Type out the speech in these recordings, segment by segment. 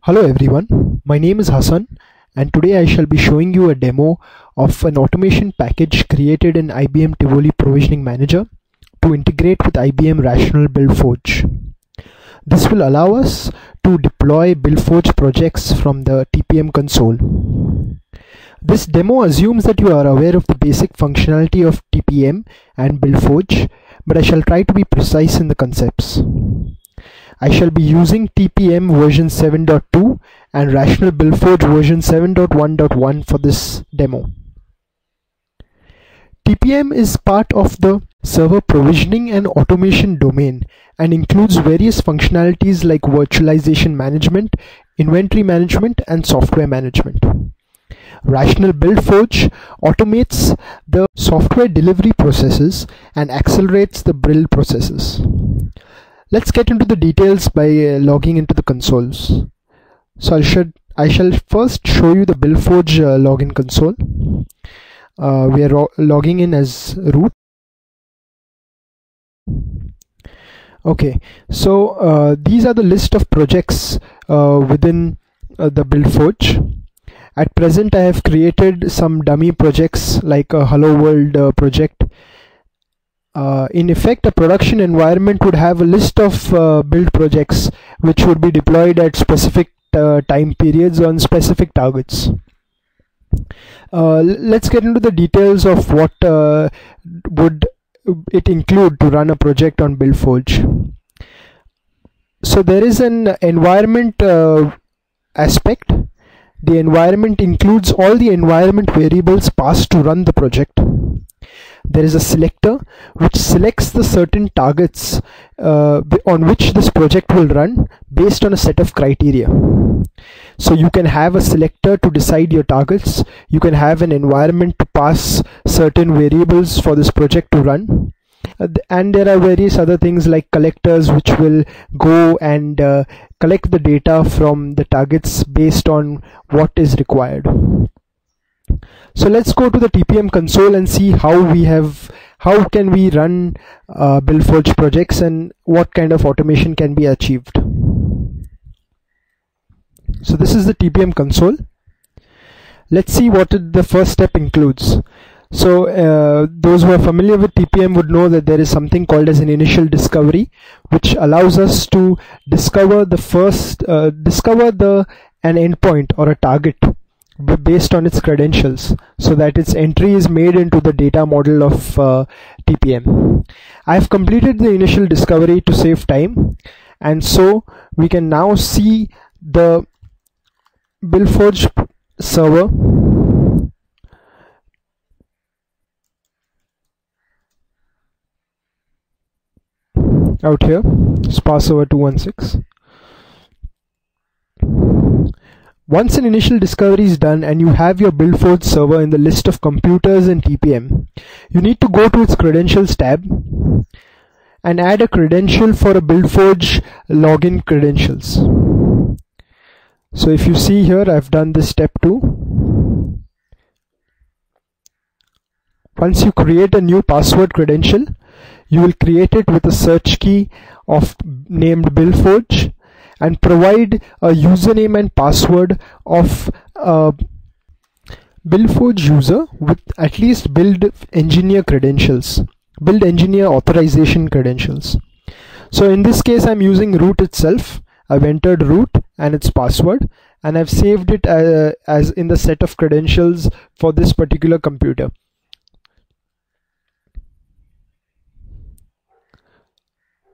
Hello everyone, my name is Hassan and today I shall be showing you a demo of an automation package created in IBM Tivoli Provisioning Manager to integrate with IBM Rational Buildforge. This will allow us to deploy Buildforge projects from the TPM console. This demo assumes that you are aware of the basic functionality of TPM and Buildforge, but I shall try to be precise in the concepts. I shall be using TPM version 7.2 and Rational Buildforge version 7.1.1 for this demo. TPM is part of the server provisioning and automation domain and includes various functionalities like virtualization management, inventory management, and software management. Rational Buildforge automates the software delivery processes and accelerates the build processes. Let's get into the details by logging into the consoles. So I shall first show you the Buildforge login console. We are logging in as root. Okay, so these are the list of projects within the Buildforge. At present I have created some dummy projects like a Hello World project. In effect, a production environment would have a list of build projects which would be deployed at specific time periods on specific targets. Let's get into the details of what would it include to run a project on Buildforge. So there is an environment aspect. The environment includes all the environment variables passed to run the project. There is a selector which selects the certain targets on which this project will run based on a set of criteria. So you can have a selector to decide your targets. You can have an environment to pass certain variables for this project to run. And there are various other things like collectors which will go and collect the data from the targets based on what is required. So let's go to the TPM console and see how can we run Buildforge projects and what kind of automation can be achieved. So this is the TPM console. Let's see what the first step includes. So those who are familiar with TPM would know that there is something called as an initial discovery, which allows us to discover the an endpoint or a target based on its credentials, so that its entry is made into the data model of TPM. I have completed the initial discovery to save time, and so we can now see the Buildforge server out here, sparse server 216. Once an initial discovery is done and you have your Buildforge server in the list of computers in TPM, you need to go to its credentials tab and add a credential for a Buildforge login credentials. So if you see here, I've done this step 2. Once you create a new password credential, you will create it with a search key of named Buildforge and provide a username and password of a Buildforge user with at least build engineer credentials, build engineer authorization credentials. So in this case I'm using root itself. I've entered root and its password, and I've saved it as in the set of credentials for this particular computer.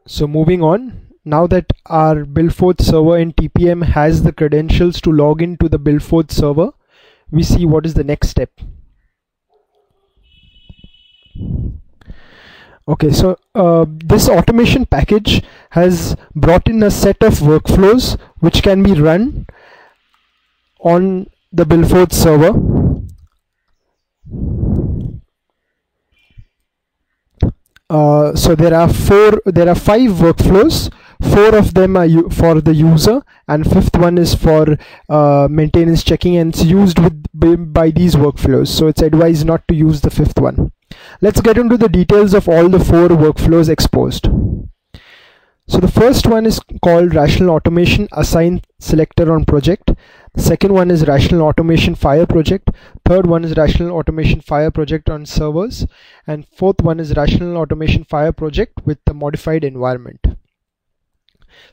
So moving on, now that our Buildforge server in TPM has the credentials to log into the Buildforge server, we see what is the next step. Okay, so this automation package has brought in a set of workflows which can be run on the Buildforge server. So there are 5 workflows. 4 of them are for the user, and 5th one is for maintenance checking, and it's used by these workflows. So it's advised not to use the 5th one. Let's get into the details of all the 4 workflows exposed. So the first one is called rational automation assign selector on project. The second one is rational automation fire project. Third one is rational automation fire project on servers. And fourth one is rational automation fire project with the modified environment.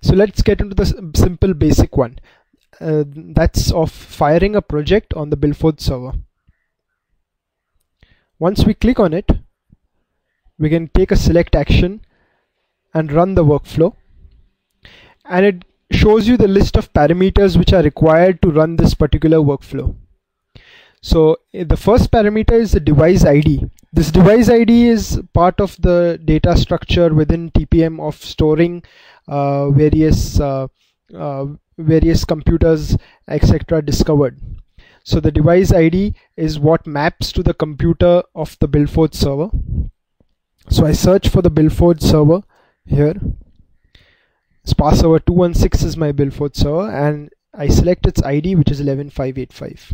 So let's get into the simple basic one. That's of firing a project on the Billforge server. Once we click on it, we can take a select action and run the workflow, and it shows you the list of parameters which are required to run this particular workflow. So the first parameter is the device ID. This device ID is part of the data structure within TPM of storing various computers, etc. discovered. So the device ID is what maps to the computer of the Billforge server. So I search for the Billforge server here. Sparse server 216 is my Billforge server, and I select its ID, which is 11585.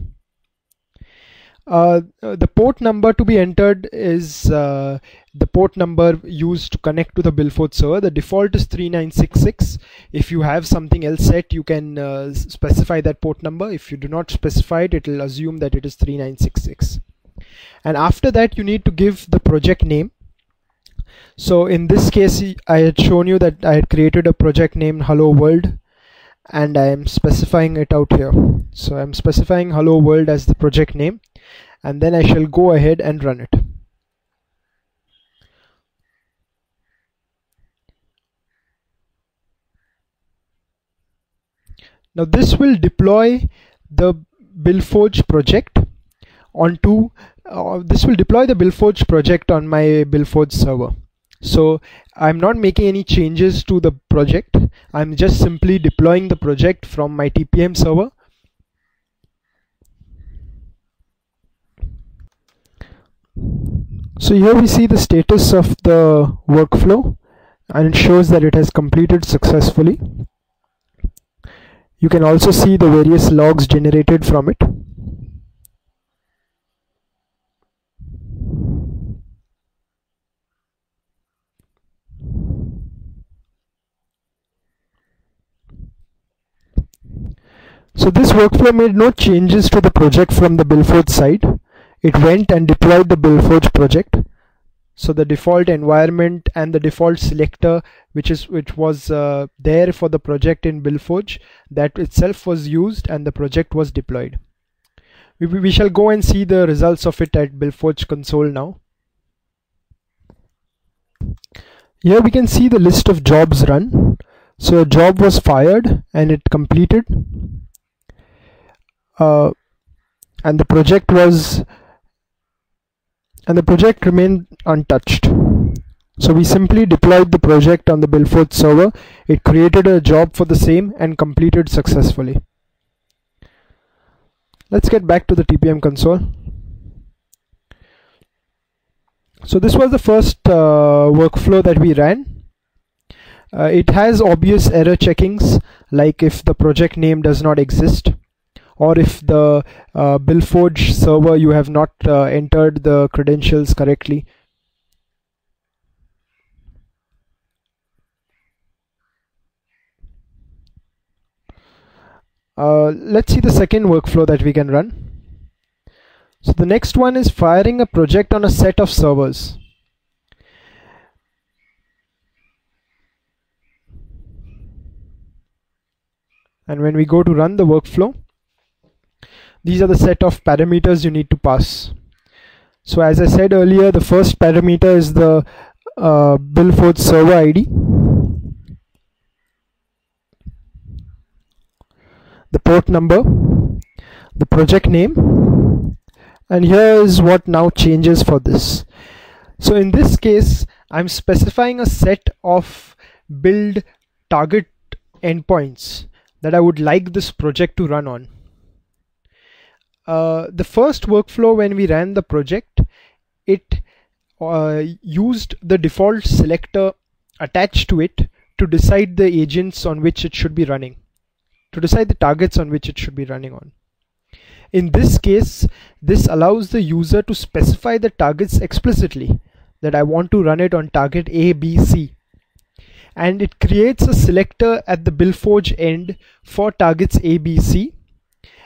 The port number to be entered is the port number used to connect to the Billforge server. The default is 3966. If you have something else set, you can specify that port number. If you do not specify it, it will assume that it is 3966. And after that, you need to give the project name. So in this case, I had shown you that I had created a project named Hello World, and I am specifying it out here. So I'm specifying Hello World as the project name, and then I shall go ahead and run it. Now this will deploy the Billforge project onto this will deploy the Billforge project on my Billforge server. So I'm not making any changes to the project. I'm just simply deploying the project from my TPM server. So here we see the status of the workflow, and it shows that it has completed successfully. You can also see the various logs generated from it. So this workflow made no changes to the project from the Billforge side. It went and deployed the Billforge project. So the default environment and the default selector which was there for the project in Billforge, that itself was used and the project was deployed. We shall go and see the results of it at Billforge console now. Here we can see the list of jobs run. So a job was fired and it completed. And the project remained untouched. So we simply deployed the project on the Billforge server. It created a job for the same and completed successfully. Let's get back to the TPM console. So this was the first workflow that we ran. It has obvious error checkings, like if the project name does not exist, or if the Billforge server you have not entered the credentials correctly. Let's see the second workflow that we can run. So the next one is firing a project on a set of servers. And when we go to run the workflow, these are the set of parameters you need to pass. So as I said earlier, the first parameter is the Billforge server ID, the port number, the project name, and here is what now changes for this. So in this case, I'm specifying a set of build target endpoints that I would like this project to run on. The first workflow, when we ran the project, it used the default selector attached to it to decide the agents on which it should be running, to decide the targets on which it should be running on. In this case, this allows the user to specify the targets explicitly, that I want to run it on target A, B, C. and it creates a selector at the Buildforge end for targets A, B, C,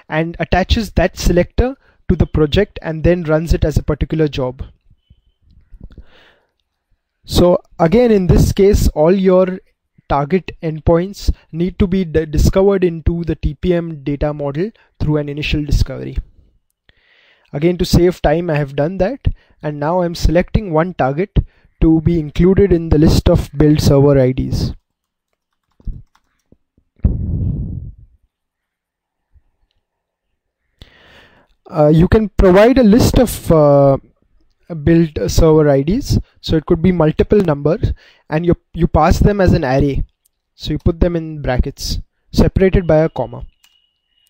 and attaches that selector to the project and then runs it as a particular job. So again, in this case, all your target endpoints need to be discovered into the TPM data model through an initial discovery. Again, to save time, I have done that, and now I'm selecting one target to be included in the list of build server IDs. You can provide a list of build server IDs, so it could be multiple numbers, and you pass them as an array, so you put them in brackets separated by a comma.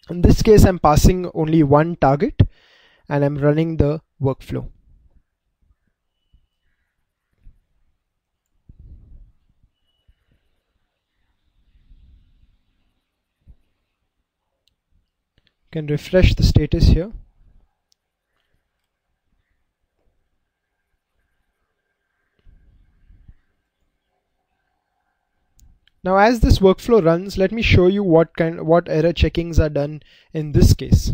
In this case, I'm passing only one target and I'm running the workflow. You can refresh the status here. Now as this workflow runs, let me show you what error checkings are done in this case.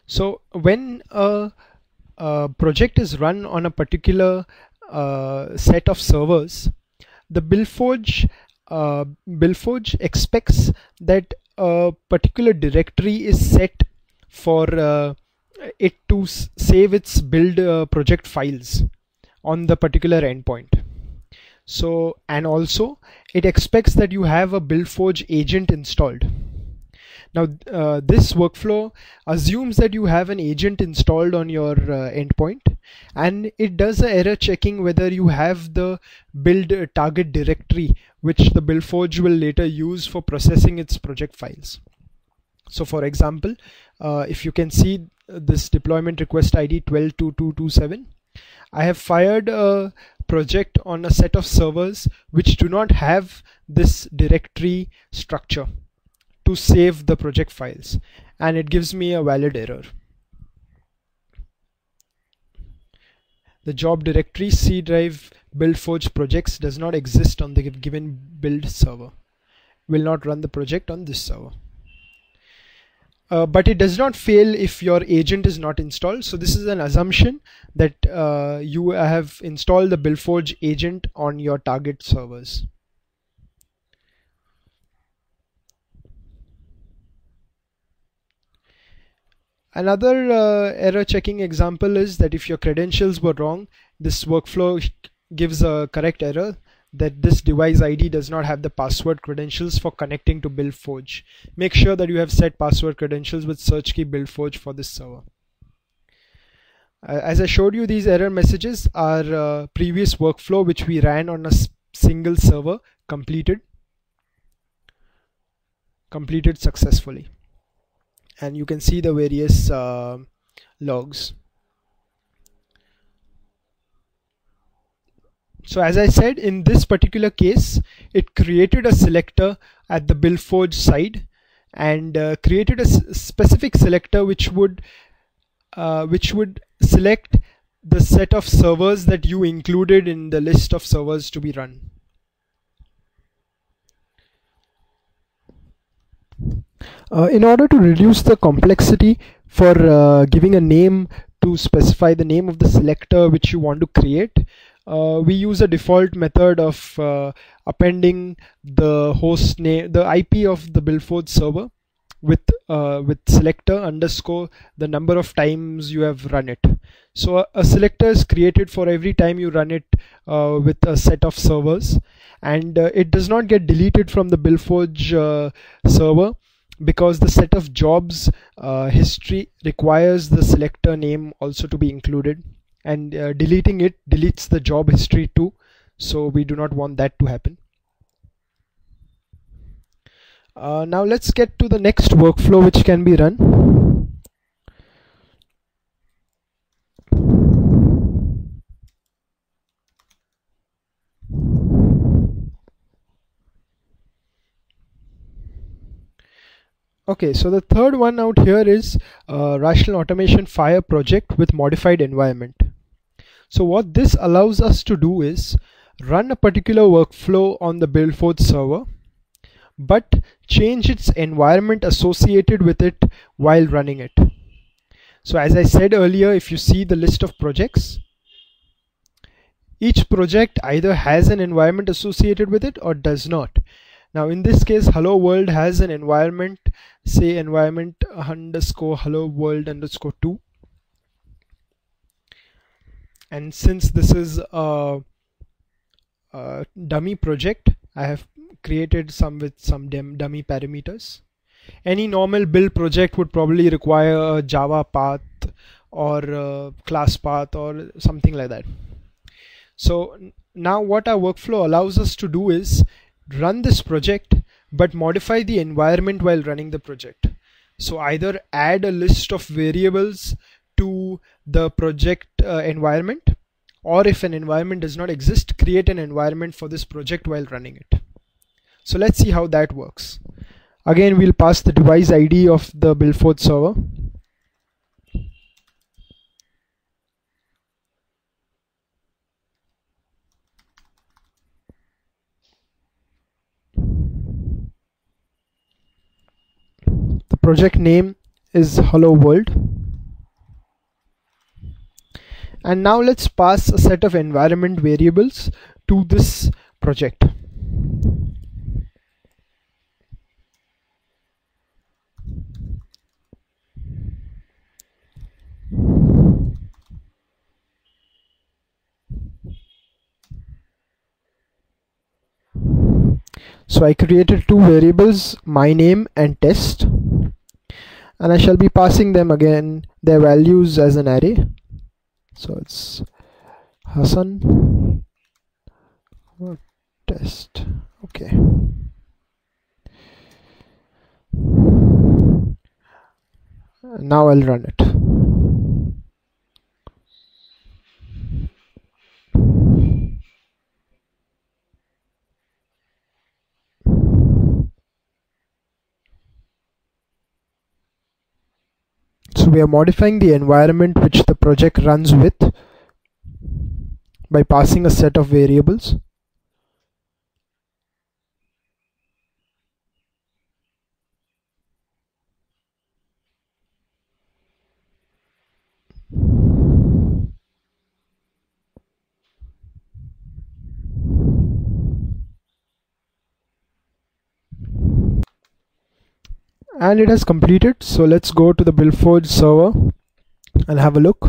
So when a project is run on a particular set of servers, the Buildforge expects that a particular directory is set for it to save its build project files on the particular endpoint. So, and also it expects that you have a Buildforge agent installed. Now this workflow assumes that you have an agent installed on your endpoint, and it does a error checking whether you have the build target directory, which the Buildforge will later use for processing its project files. So for example, if you can see this deployment request ID 122227, I have fired a project on a set of servers which do not have this directory structure to save the project files, and it gives me a valid error. The job directory C drive Buildforge projects does not exist on the given build server. Will not run the project on this server. But it does not fail if your agent is not installed. So this is an assumption that you have installed the Buildforge agent on your target servers. Another error checking example is that if your credentials were wrong, this workflow gives a correct error that this device ID does not have the password credentials for connecting to Buildforge. Make sure that you have set password credentials with search key Buildforge for this server. As I showed you, these error messages are previous workflow which we ran on a single server completed successfully, and you can see the various logs. So as I said, in this particular case, it created a selector at the Buildforge side and created a specific selector which would select the set of servers that you included in the list of servers to be run. In order to reduce the complexity for giving a name to specify the name of the selector which you want to create, we use a default method of appending the host name, the IP of the Buildforge server with selector underscore the number of times you have run it. So a selector is created for every time you run it with a set of servers, and it does not get deleted from the Buildforge server because the set of jobs history requires the selector name also to be included, and deleting it deletes the job history too, so we do not want that to happen. Now let's get to the next workflow which can be run. Okay, so the third one out here is rational automation fire project with modified environment. So what this allows us to do is run a particular workflow on the Buildforge server, but change its environment associated with it while running it. So as I said earlier, if you see the list of projects, each project either has an environment associated with it or does not. Now in this case, hello world has an environment, say environment underscore hello world underscore 2. And since this is a dummy project, I have created some with some dummy parameters. Any normal build project would probably require a Java path or a class path or something like that. So now what our workflow allows us to do is run this project but modify the environment while running the project. So either add a list of variables to the project environment, or if an environment does not exist, create an environment for this project while running it. So let's see how that works. Again, we'll pass the device ID of the Buildforge server. The project name is hello world. And now let's pass a set of environment variables to this project. So I created two variables, my name and test, and I shall be passing them again their values as an array. So it's Hassan test. Okay. Now I'll run it. So we are modifying the environment which the project runs with by passing a set of variables. And it has completed. So let's go to the Buildforge server and have a look.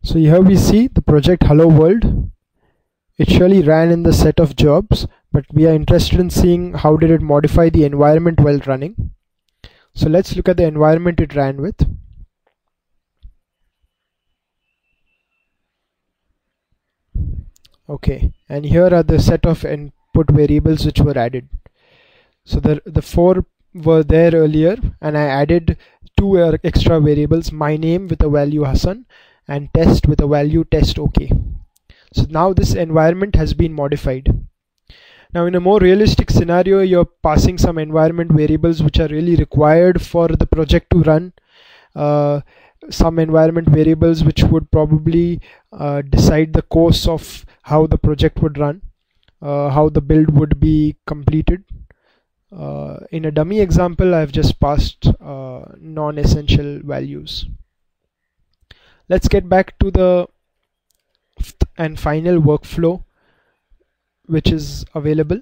So here we see the project hello world. It surely ran in the set of jobs, but we are interested in seeing how did it modify the environment while running. So let's look at the environment it ran with. Okay, and here are the set of input variables which were added. So the four were there earlier, and I added two extra variables, my name with a value Hassan and test with a value test. Okay. So now this environment has been modified. Now in a more realistic scenario, you're passing some environment variables which are really required for the project to run. Some environment variables which would probably decide the course of how the project would run, how the build would be completed. In a dummy example, I've just passed non-essential values. Let's get back to the fifth and final workflow which is available.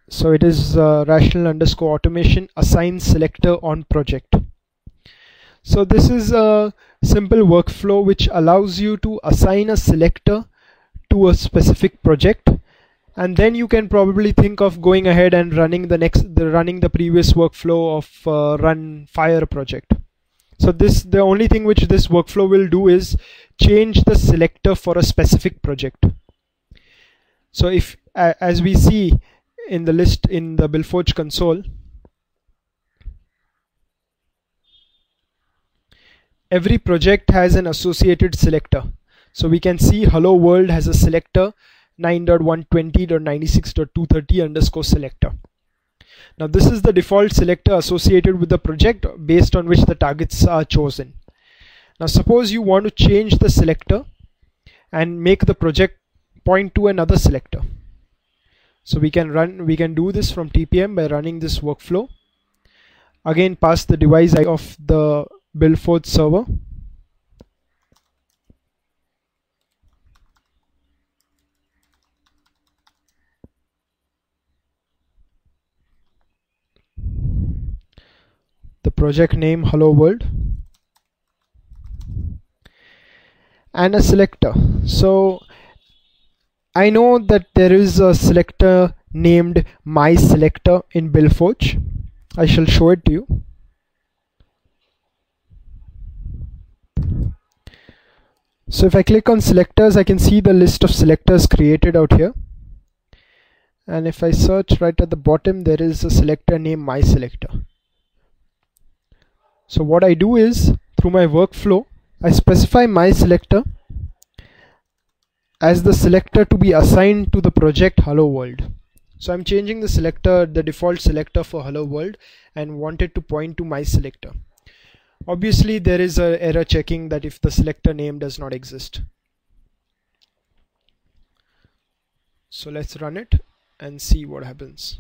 So it is rational underscore automation assign selector on project. So this is a simple workflow which allows you to assign a selector to a specific project, and then you can probably think of going ahead and running the previous workflow of run fire project. So the only thing which this workflow will do is change the selector for a specific project. So if as we see in the list in the Buildforge console, every project has an associated selector. So we can see hello world has a selector 9.120.96.230 _ Now this is the default selector associated with the project based on which the targets are chosen. Now suppose you want to change the selector and make the project point to another selector. So we can do this from TPM by running this workflow. Again, pass the device ID of the Buildforge server. The project name hello world and a selector. So I know that there is a selector named my selector in Buildforge. I shall show it to you. So if I click on selectors, I can see the list of selectors created out here. And if I search right at the bottom, there is a selector named my selector. So what I do is, through my workflow, I specify my selector as the selector to be assigned to the project hello world. So I'm changing the selector, the default selector for hello world, and want it to point to my selector. Obviously there is an error checking that if the selector name does not exist. So let's run it and see what happens.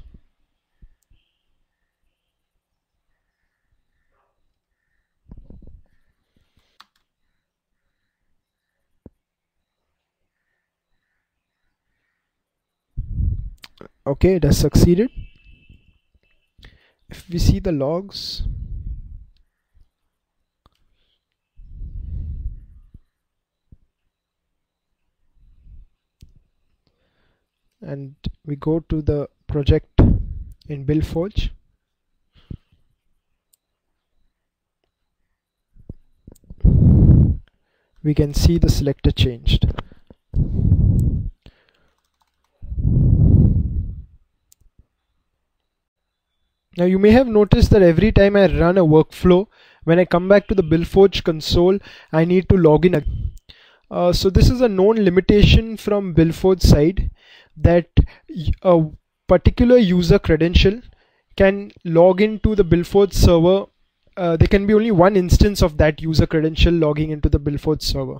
Okay, it has succeeded. If we see the logs, and we go to the project in Buildforge, we can see the selector changed. Now you may have noticed that every time I run a workflow, when I come back to the Buildforge console, I need to log in again. So this is a known limitation from Buildforge side, that a particular user credential can log into the Buildforge server. There can be only one instance of that user credential logging into the Buildforge server.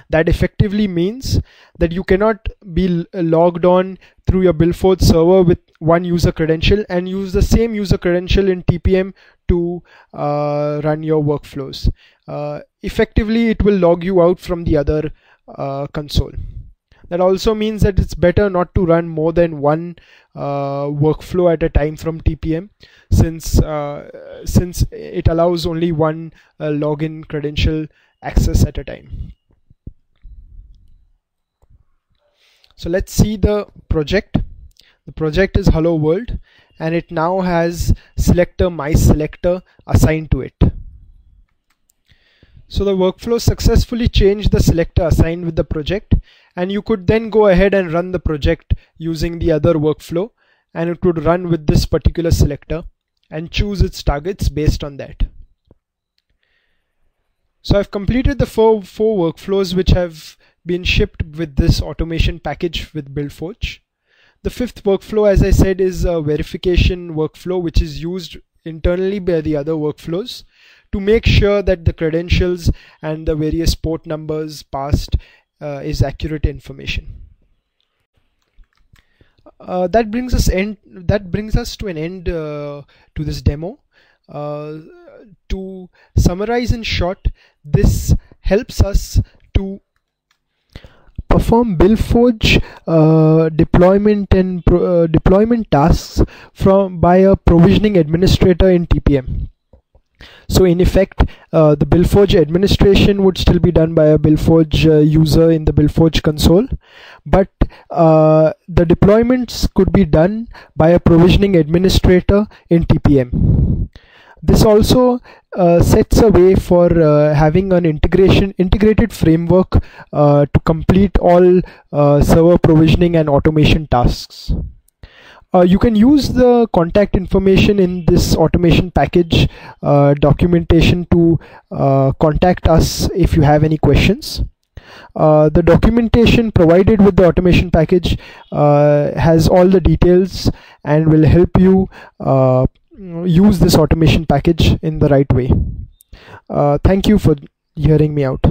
That effectively means that you cannot be logged on through your Buildforge server with one user credential and use the same user credential in TPM to run your workflows. Effectively, it will log you out from the other console. That also means that it's better not to run more than one workflow at a time from TPM, since it allows only one login credential access at a time. So let's see the project. The project is hello world, and it now has selector my selector assigned to it. So the workflow successfully changed the selector assigned with the project, and you could then go ahead and run the project using the other workflow, and it would run with this particular selector and choose its targets based on that. So I've completed the four workflows which have been shipped with this automation package with Buildforge. The fifth workflow, as I said, is a verification workflow which is used internally by the other workflows to make sure that the credentials and the various port numbers passed is accurate information. That brings us to an end to this demo. To summarize in short, this helps us to perform Buildforge deployment and deployment tasks by a provisioning administrator in TPM. So in effect, the Buildforge administration would still be done by a Buildforge user in the Buildforge console, but the deployments could be done by a provisioning administrator in TPM. This also sets a way for having an integrated framework to complete all server provisioning and automation tasks. You can use the contact information in this automation package documentation to contact us if you have any questions. The documentation provided with the automation package has all the details and will help you use this automation package in the right way. Thank you for hearing me out.